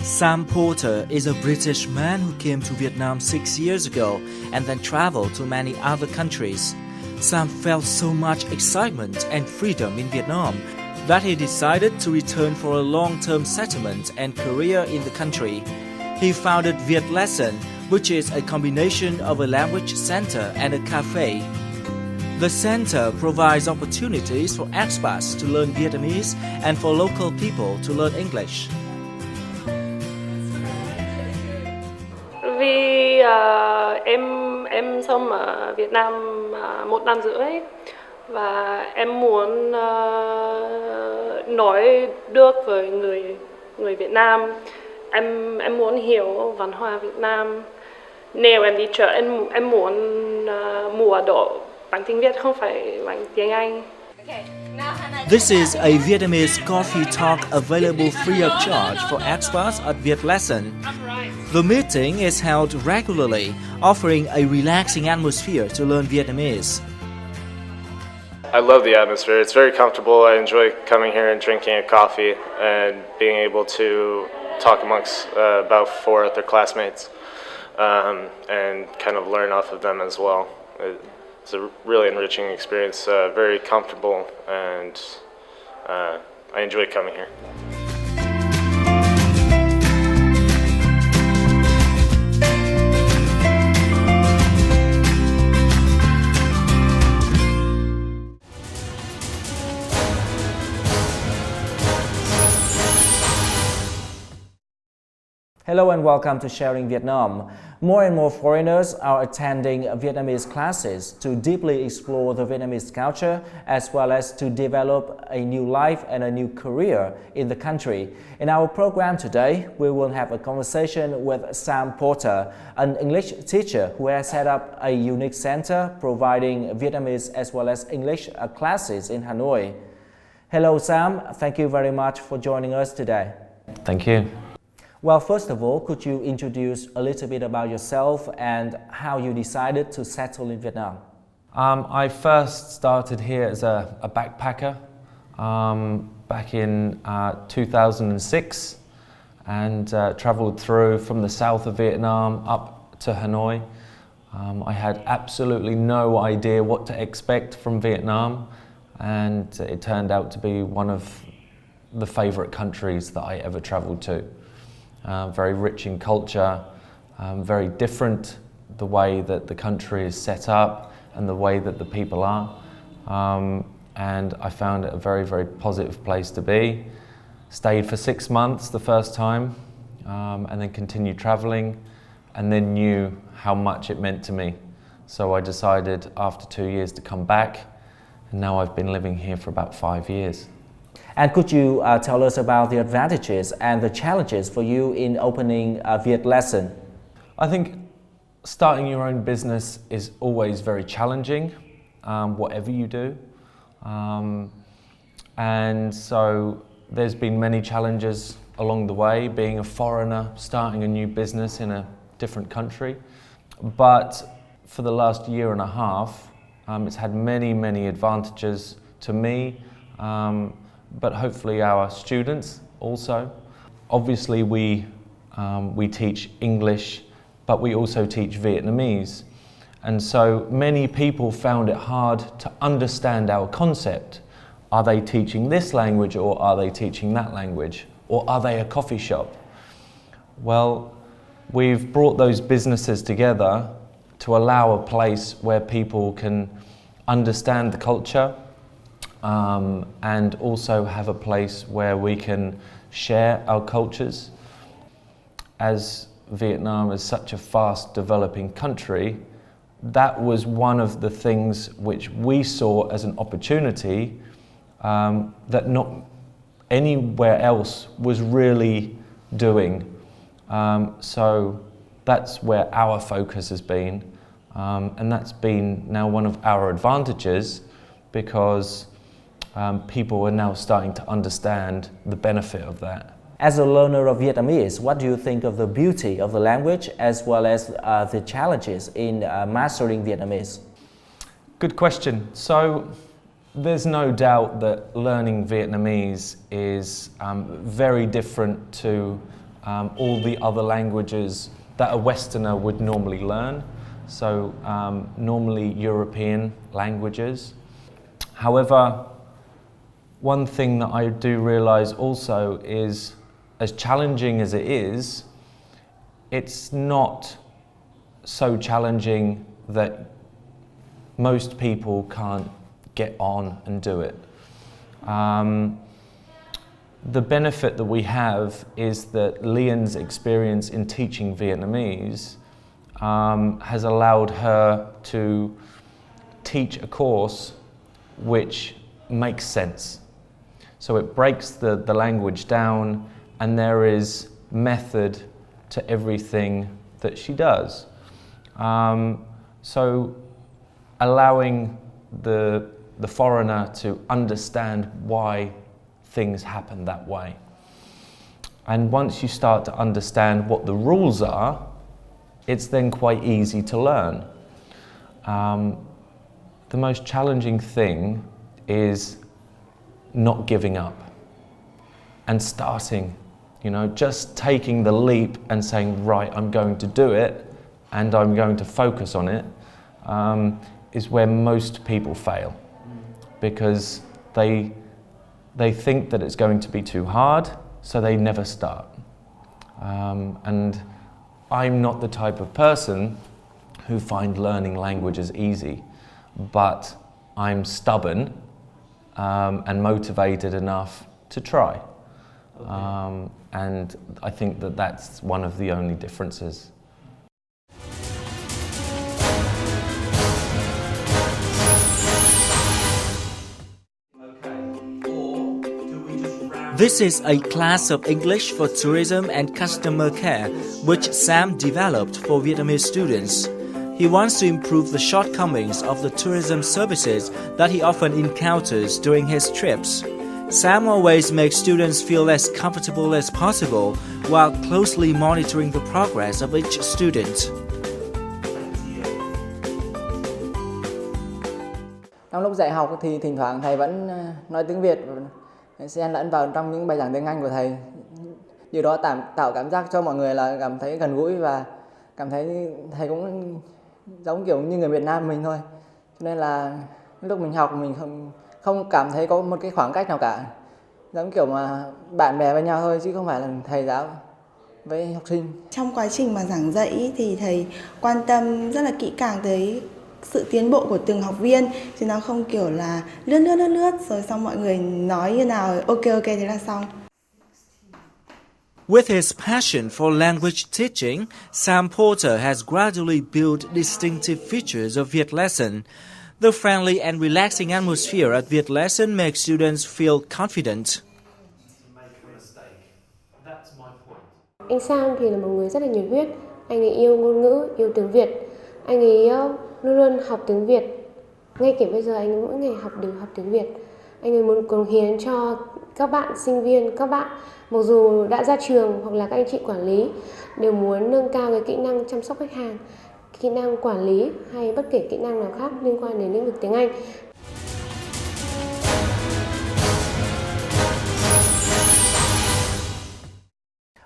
Sam Porter is a British man who came to Vietnam 6 years ago and then traveled to many other countries. Sam felt so much excitement and freedom in Vietnam that he decided to return for a long-term settlement and career in the country. He founded Viet Lesson, which is a combination of a language center and a cafe. The center provides opportunities for expats to learn Vietnamese and for local people to learn English. Vì em sống ở Việt Nam 1 năm rưỡi và em muốn nói được với người Việt Nam. Em muốn hiểu văn hóa Việt Nam. Nếu em đi chợ em muốn mua đồ bằng tiếng Việt, không phải bằng tiếng Anh. This is a Vietnamese coffee talk available free of charge for expats at Viet Lesson. The meeting is held regularly, offering a relaxing atmosphere to learn Vietnamese. I love the atmosphere. It's very comfortable. I enjoy coming here and drinking a coffee and being able to talk amongst about 4 other classmates and kind of learn off of them as well. It's a really enriching experience, very comfortable, and I enjoy coming here. Hello and welcome to Sharing Vietnam. More and more foreigners are attending Vietnamese classes to deeply explore the Vietnamese culture as well as to develop a new life and a new career in the country. In our program today, we will have a conversation with Sam Porter, an English teacher who has set up a unique center providing Vietnamese as well as English classes in Hanoi. Hello Sam, thank you very much for joining us today. Thank you. Well, first of all, could you introduce a little bit about yourself and how you decided to settle in Vietnam? I first started here as a backpacker back in 2006 and traveled through from the south of Vietnam up to Hanoi. I had absolutely no idea what to expect from Vietnam, and it turned out to be one of the favorite countries that I ever traveled to. Very rich in culture, very different the way that the country is set up and the way that the people are. And I found it a very, very positive place to be. Stayed for 6 months the first time, and then continued traveling, and then knew how much it meant to me. So I decided after 2 years to come back, and now I've been living here for about 5 years. And could you tell us about the advantages and the challenges for you in opening a Viet Lesson? I think starting your own business is always very challenging, whatever you do. And so there's been many challenges along the way, being a foreigner, starting a new business in a different country. But for the last year and a half, it's had many, many advantages to me. But hopefully our students also. Obviously we teach English, but we also teach Vietnamese. And so many people found it hard to understand our concept. Are they teaching this language or are they teaching that language? Or are they a coffee shop? Well, we've brought those businesses together to allow a place where people can understand the culture, and also have a place where we can share our cultures. As Vietnam is such a fast developing country, that was one of the things which we saw as an opportunity that not anywhere else was really doing. So that's where our focus has been, and that's been now one of our advantages, because people are now starting to understand the benefit of that. As a learner of Vietnamese, what do you think of the beauty of the language as well as the challenges in mastering Vietnamese? Good question. So there's no doubt that learning Vietnamese is very different to all the other languages that a Westerner would normally learn, so normally European languages. However, one thing that I do realise also is, as challenging as it is, it's not so challenging that most people can't get on and do it. The benefit that we have is that Leon's experience in teaching Vietnamese has allowed her to teach a course which makes sense. So it breaks the language down, and there is method to everything that she does. So allowing the foreigner to understand why things happen that way. And once you start to understand what the rules are, it's then quite easy to learn. The most challenging thing is not giving up and starting, just taking the leap and saying, right, I'm going to do it and I'm going to focus on it, is where most people fail, because they think that it's going to be too hard, so they never start. And I'm not the type of person who find learning languages easy, but I'm stubborn and motivated enough to try. And I think that that's one of the only differences. This is a class of English for tourism and customer care, which Sam developed for Vietnamese students. He wants to improve the shortcomings of the tourism services that he often encounters during his trips. Sam always makes students feel as comfortable as possible while closely monitoring the progress of each student. Trong lúc dạy học thì thỉnh thoảng thầy vẫn nói tiếng Việt, xen lẫn vào trong những bài giảng tiếng Anh của thầy. Điều đó tạo cảm giác cho mọi người là cảm thấy gần gũi và cảm thấy thầy cũng giống kiểu như người Việt Nam mình thôi. Cho nên là lúc mình học mình không cảm thấy có một cái khoảng cách nào cả. Giống kiểu mà bạn bè với nhau thôi chứ không phải là thầy giáo với học sinh. Trong quá trình mà giảng dạy thì thầy quan tâm rất là kỹ càng tới sự tiến bộ của từng học viên, chứ nó không kiểu là lướt rồi xong mọi người nói như nào ok thế là xong. With his passion for language teaching, Sam Porter has gradually built distinctive features of Viet Lesson. The friendly and relaxing atmosphere at Viet Lesson makes students feel confident. Anh Sam thì là một người rất là nhiệt huyết, anh ấy yêu ngôn ngữ, yêu tiếng Việt. Anh ấy luôn luôn học tiếng Việt. Ngay cả bây giờ anh ấy mỗi ngày học tiếng Việt. Anh ấy muốn cống hiến cho các bạn sinh viên, các bạn mặc dù đã ra trường hoặc là các anh chị quản lý đều muốn nâng cao cái kỹ năng chăm sóc khách hàng, kỹ năng quản lý hay bất kể kỹ năng nào khác liên quan đến lĩnh vực tiếng Anh.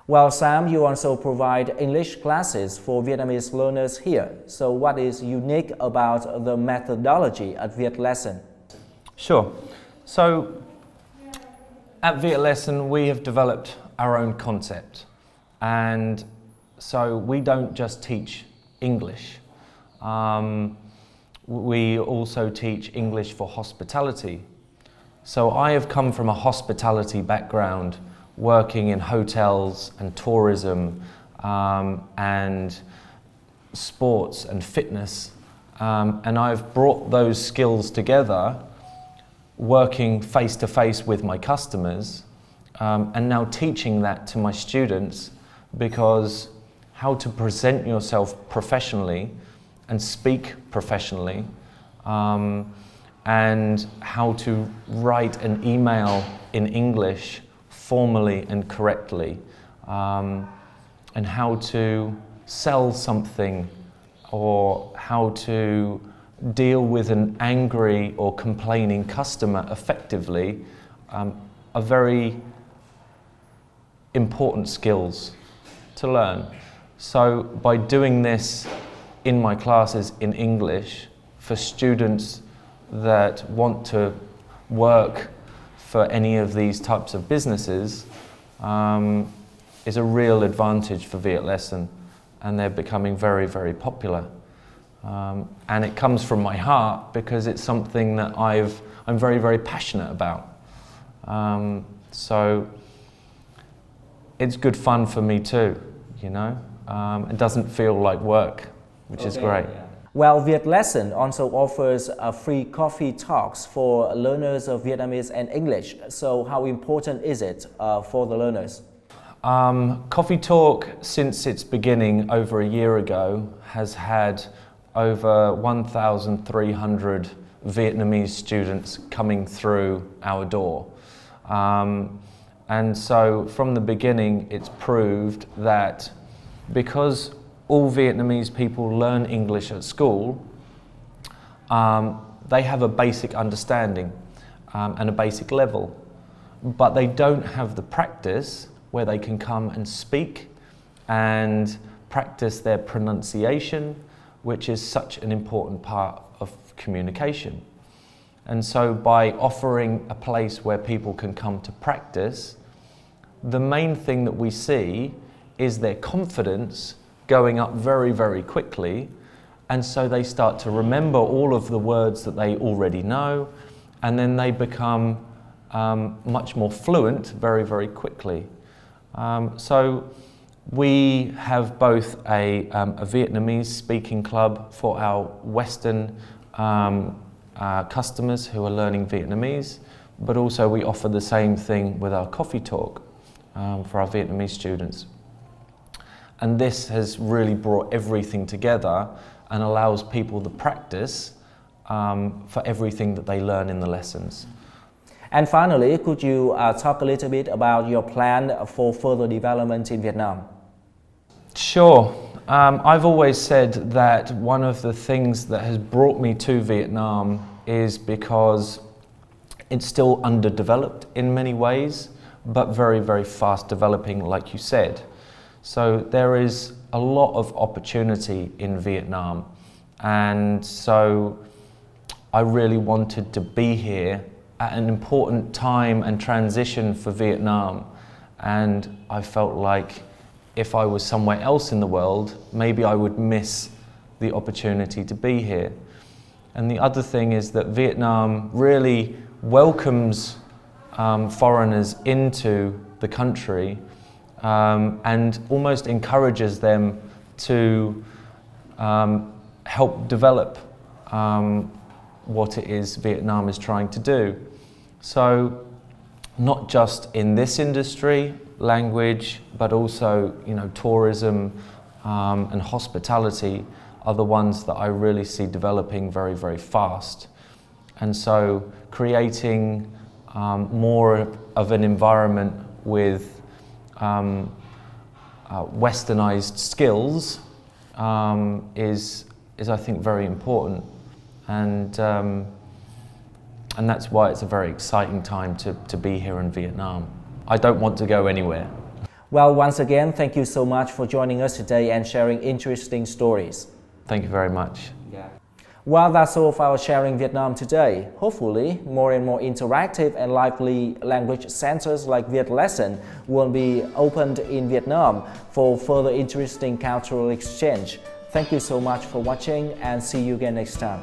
Well, Sam, you also provide English classes for Vietnamese learners here. So what is unique about the methodology at Viet Lesson? Sure. So at Viet Lesson we have developed our own concept, and so we don't just teach English. We also teach English for hospitality. So I have come from a hospitality background, working in hotels and tourism and sports and fitness, and I've brought those skills together, working face to face with my customers, and now teaching that to my students, because how to present yourself professionally and speak professionally, and how to write an email in English formally and correctly, and how to sell something, or how to deal with an angry or complaining customer effectively, are very important skills to learn. So by doing this in my classes in English for students that want to work for any of these types of businesses is a real advantage for Viet Lesson, and they're becoming very, very popular. And it comes from my heart because it's something that I'm very, very passionate about. So it's good fun for me too, you know. It doesn't feel like work, which is great. Yeah. Well, Viet Lesson also offers free coffee talks for learners of Vietnamese and English. So how important is it for the learners? Coffee Talk, since its beginning over a year ago, has had over 1,300 Vietnamese students coming through our door. And so from the beginning it's proved that because all Vietnamese people learn English at school, they have a basic understanding and a basic level, but they don't have the practice where they can come and speak and practice their pronunciation, which is such an important part of communication. And so by offering a place where people can come to practice, the main thing that we see is their confidence going up very, very quickly, and so they start to remember all of the words that they already know, and then they become much more fluent very, very quickly. So we have both a Vietnamese speaking club for our Western customers who are learning Vietnamese, but also we offer the same thing with our Coffee Talk for our Vietnamese students. And this has really brought everything together and allows people the practice for everything that they learn in the lessons. And finally, could you talk a little bit about your plan for further development in Vietnam? Sure. I've always said that one of the things that has brought me to Vietnam is because it's still underdeveloped in many ways, but very, very fast developing, like you said. So there is a lot of opportunity in Vietnam, and so I really wanted to be here at an important time and transition for Vietnam, and I felt like if I was somewhere else in the world, maybe I would miss the opportunity to be here. And the other thing is that Vietnam really welcomes foreigners into the country and almost encourages them to help develop what it is Vietnam is trying to do. So not just in this industry, language, but also, you know, tourism and hospitality are the ones that I really see developing very, very fast. And so creating more of an environment with westernized skills is I think very important, and that's why it's a very exciting time to be here in Vietnam. I don't want to go anywhere. Well, once again, thank you so much for joining us today and sharing interesting stories. Thank you very much. Yeah. Well, that's all of our Sharing Vietnam today. Hopefully, more and more interactive and lively language centers like Viet Lesson will be opened in Vietnam for further interesting cultural exchange. Thank you so much for watching and see you again next time.